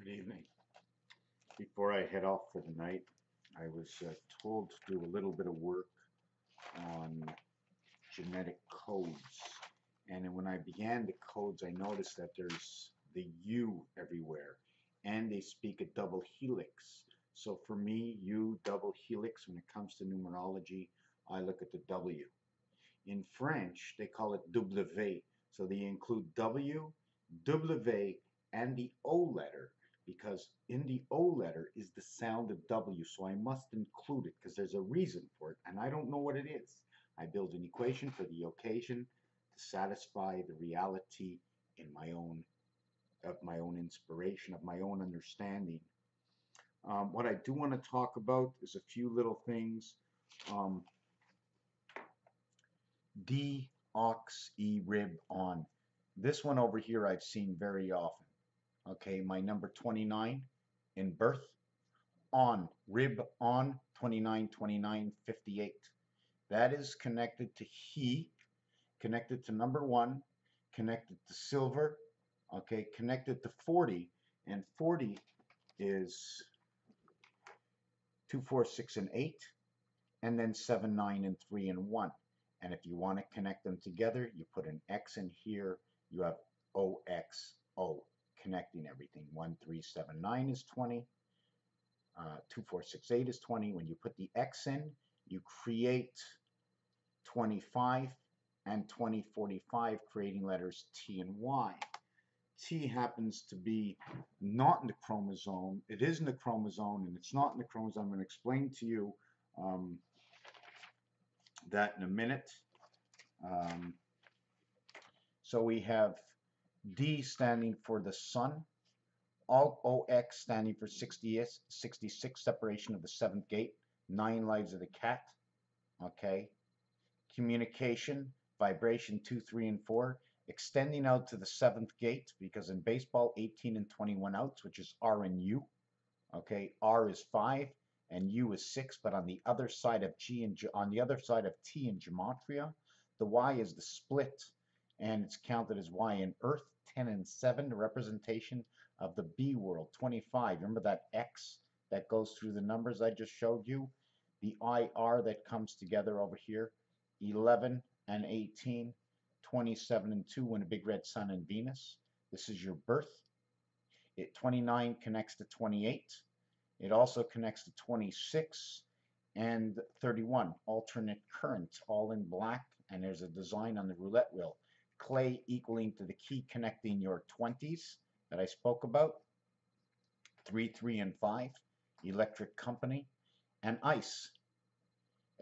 Good evening. Before I head off for the night, I was told to do a little bit of work on genetic codes. And then when I began the codes, I noticed that there's the U everywhere, and they speak a double helix. So for me, U double helix, when it comes to numerology, I look at the W. In French, they call it W, so they include W, W, and the O letter because in the O letter is the sound of W, so I must include it because there's a reason for it, and I don't know what it is. I build an equation for the occasion to satisfy the reality in my own of my own inspiration, of my own understanding. What I do want to talk about is a few little things. Um, deoxyrib on. This one over here I've seen very often. Okay, my number 29 in birth, on, rib on, 29, 29, 58. That is connected to he, connected to number 1, connected to silver, okay, connected to 40, and 40 is 2, 4, 6, and 8, and then 7, 9, and 3, and 1. And if you want to connect them together, you put an X in here, you have OXO, connecting everything. 1, 3, 7, 9 is 20, 2, 4, 6, 8 is 20. When you put the X in, you create 25 and 2045, creating letters T and Y. T happens to be not in the chromosome. It is in the chromosome, and it's not in the chromosome. I'm going to explain to you that in a minute. So we have D standing for the sun, OX standing for 66, separation of the seventh gate, 9 lives of the cat, okay? Communication, vibration 2, 3, and 4, extending out to the seventh gate, because in baseball, 18 and 21 outs, which is R and U, okay? R is 5 and U is 6, but on the other side of on the other side of T in gematria, the Y is the split, and it's counted as Y in Earth, 10 and 7, the representation of the B world, 25. Remember that X that goes through the numbers I just showed you? The IR that comes together over here, 11 and 18, 27 and 2, when a big red sun and Venus. This is your birth. 29 connects to 28. It also connects to 26 and 31, alternate current, all in black, and there's a design on the roulette wheel. Clay equaling to the key connecting your 20s that I spoke about, 3, 3, and 5, electric company, and ice.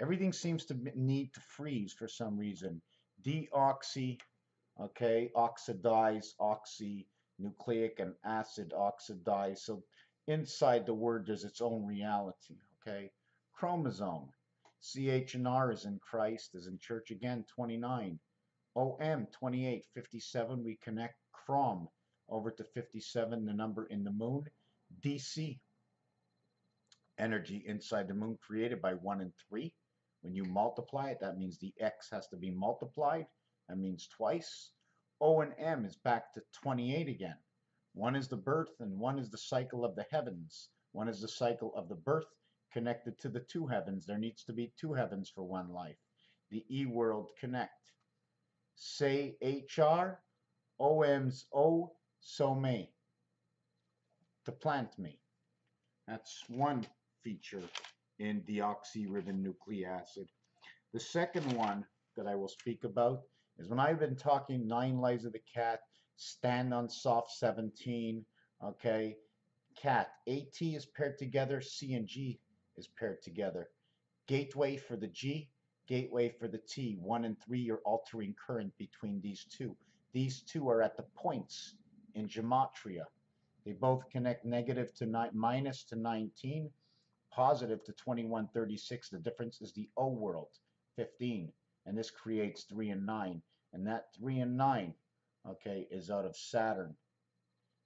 Everything seems to need to freeze for some reason. Deoxy, okay, oxidize, oxy, nucleic and acid oxidize. So inside the word there's its own reality, okay? Chromosome, CH and R is in Christ, is in church again, 29. OM, 28, 57, we connect Chrom over to 57, the number in the moon. DC, energy inside the moon created by 1 and 3. When you multiply it, that means the X has to be multiplied. That means twice. O and M is back to 28 again. One is the birth and one is the cycle of the heavens. One is the cycle of the birth connected to the 2 heavens. There needs to be 2 heavens for one life. The E world connect. Say HR, OM's O, so me. To plant me. That's one feature in deoxyribonucleic acid. The second one that I will speak about is when I've been talking 9 lives of the cat, stand on soft 17, okay, cat, AT is paired together, C and G is paired together. Gateway for the G, gateway for the T, 1 and 3, you're altering current between these two. These two are at the points in gematria. They both connect negative to minus to 19, positive to 2136. The difference is the O world, 15. And this creates 3 and 9. And that 3 and 9, okay, is out of Saturn.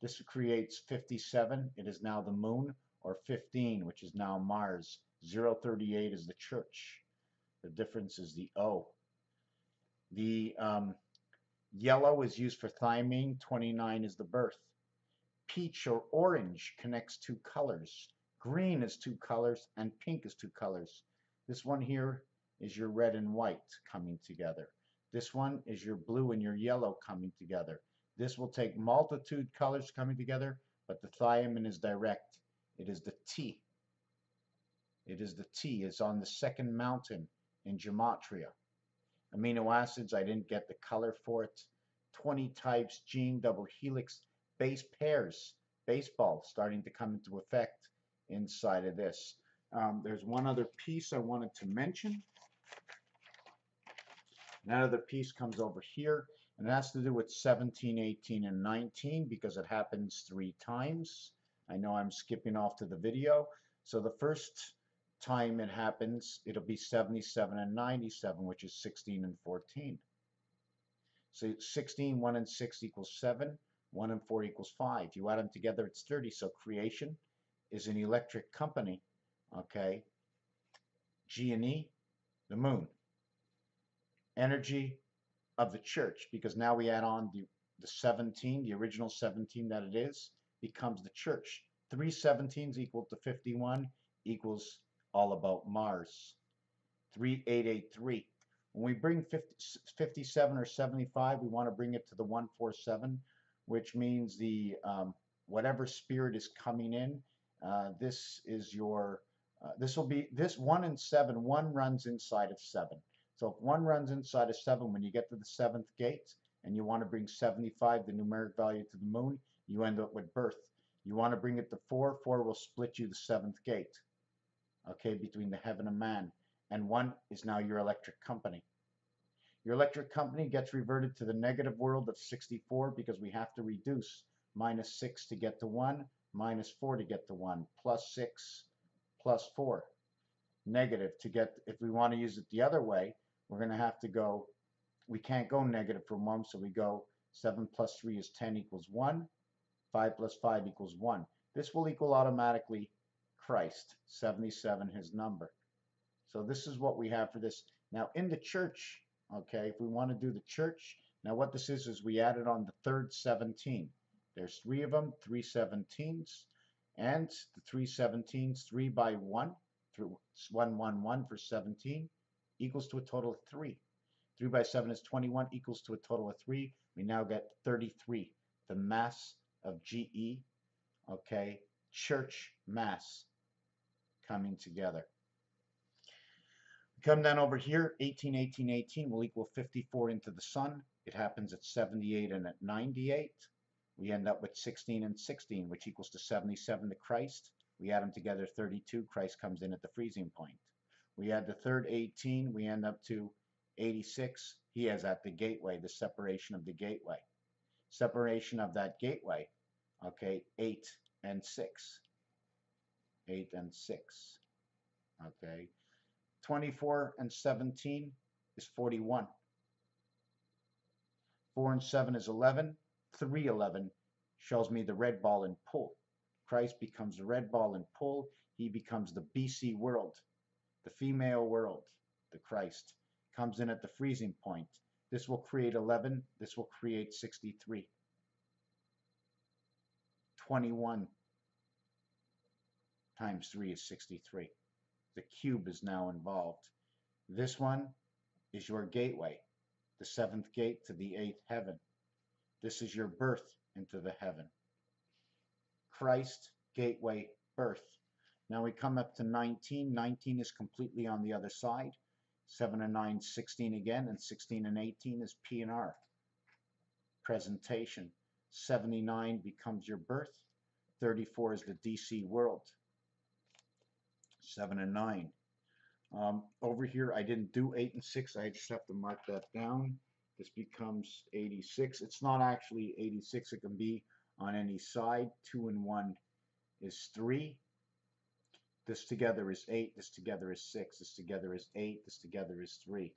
This creates 57. It is now the moon, or 15, which is now Mars. 038 is the church. The difference is the O. The yellow is used for thymine. 29 is the birth. Peach or orange connects two colors. Green is two colors, and pink is two colors. This one here is your red and white coming together. This one is your blue and your yellow coming together. This will take multitude colors coming together, but the thiamine is direct. It is the T. It is the T. It's on the second mountain in gematria. Amino acids, I didn't get the color for it. 20 types, gene, double helix, base pairs, baseball starting to come into effect inside of this. There's one other piece I wanted to mention. That other piece comes over here, and it has to do with 17, 18, and 19 because it happens 3 times. I know I'm skipping off to the video. So the first time it happens, it'll be 77 and 97, which is 16 and 14. So 16, 1 and 6 equals 7, 1 and 4 equals 5. You add them together, it's 30. So creation is an electric company, okay? G&E, the moon. Energy of the church, because now we add on the 17, the original 17 that it is, becomes the church. 3 17s equal to 51 equals all about Mars. 3883. When we bring 57 or 75, we want to bring it to the 147, which means the whatever spirit is coming in. This is your. This will be this 1 and 7. 1 runs inside of 7. So if 1 runs inside of 7, when you get to the 7th gate and you want to bring 75, the numeric value, to the moon, you end up with birth. You want to bring it to 4. 4 will split you the 7th gate. Okay, between the heaven and man. And 1 is now your electric company. Your electric company gets reverted to the negative world of 64 because we have to reduce -6 to get to 1, -4 to get to 1, +6, +4. Negative to get, if we want to use it the other way, we're going to have to go, we can't go negative from 1, so we go 7 plus 3 is 10 equals 1, 5 plus 5 equals 1. This will equal automatically Christ, 77 his number. So this is what we have for this. Now in the church, okay, if we want to do the church, now what this is we added on the third 17. There's 3 of them, 3 17s, and the 3 17s, 3 by 1, through 1, 1, 1 for 17, equals to a total of 3. 3 by 7 is 21, equals to a total of 3. We now get 33, the mass of GE, okay, church mass coming together. Come down over here, 18, 18, 18 will equal 54 into the sun. It happens at 78 and at 98. We end up with 16 and 16, which equals to 77 to Christ. We add them together, 32. Christ comes in at the freezing point. We add the third 18. We end up to 86. He is at the gateway, the separation of the gateway. Separation of that gateway, okay, 8 and 6. 8 and 6, okay. 24 and 17 is 41. 4 and 7 is 11. 3, 11 shows me the red ball and pull. Christ becomes the red ball and pull. He becomes the BC world, the female world, the Christ. Comes in at the freezing point. This will create 11. This will create 63. 21 times 3 is 63. The cube is now involved. This one is your gateway, the 7th gate to the 8th heaven. This is your birth into the heaven. Christ, gateway, birth. Now we come up to 19. 19 is completely on the other side. 7 and 9, 16 again, and 16 and 18 is P and R. Presentation. 79 becomes your birth. 34 is the DC world. 7 and 9. Over here, I didn't do 8 and 6. I just have to mark that down. This becomes 86. It's not actually 86. It can be on any side. 2 and 1 is 3. This together is 8. This together is 6. This together is 8. This together is 3.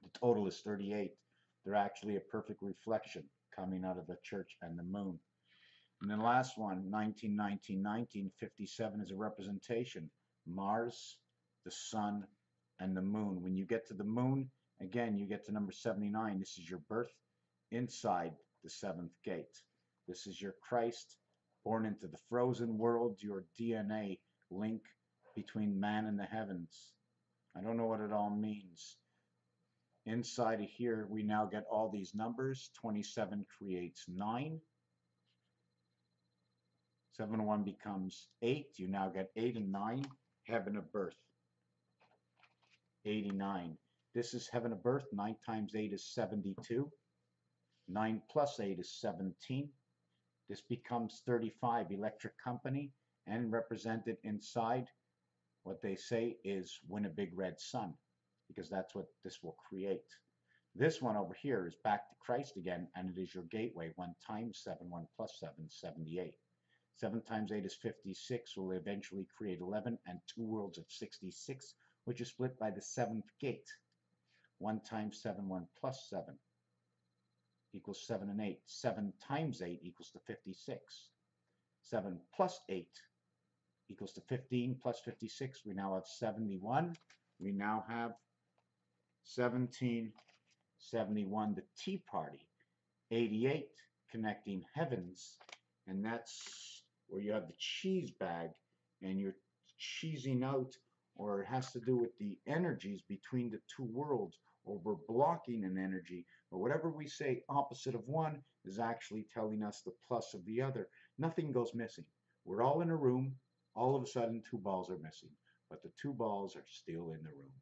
The total is 38. They're actually a perfect reflection coming out of the church and the moon. And then last one, 19, 19, 19, 57 is a representation. Mars, the sun, and the moon. When you get to the moon, again, you get to number 79. This is your birth inside the 7th gate. This is your Christ, born into the frozen world, your DNA link between man and the heavens. I don't know what it all means. Inside of here, we now get all these numbers. 27 creates 9. 7 and 1 becomes 8. You now get 8 and 9, heaven of birth. 89. This is heaven of birth. 9 times 8 is 72. 9 plus 8 is 17. This becomes 35, electric company, and represented inside what they say is win a big red sun, because that's what this will create. This one over here is back to Christ again, and it is your gateway. 1 times 7, 1 plus 7, 78. 7 times 8 is 56, will eventually create 11 and 2 worlds of 66, which is split by the 7th gate. 1 times 7, 1 plus 7 equals 7 and 8. 7 times 8 equals to 56. 7 plus 8 equals to 15 plus 56. We now have 71. We now have 1771, the Tea Party. 88, connecting heavens, and that's where you have the cheese bag and you're cheesing out, or it has to do with the energies between the two worlds, or we're blocking an energy, or whatever we say opposite of one is actually telling us the plus of the other. Nothing goes missing. We're all in a room, all of a sudden 2 balls are missing, but the 2 balls are still in the room.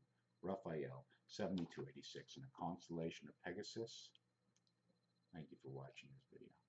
Raphael, 7286, in a constellation of Pegasus. Thank you for watching this video.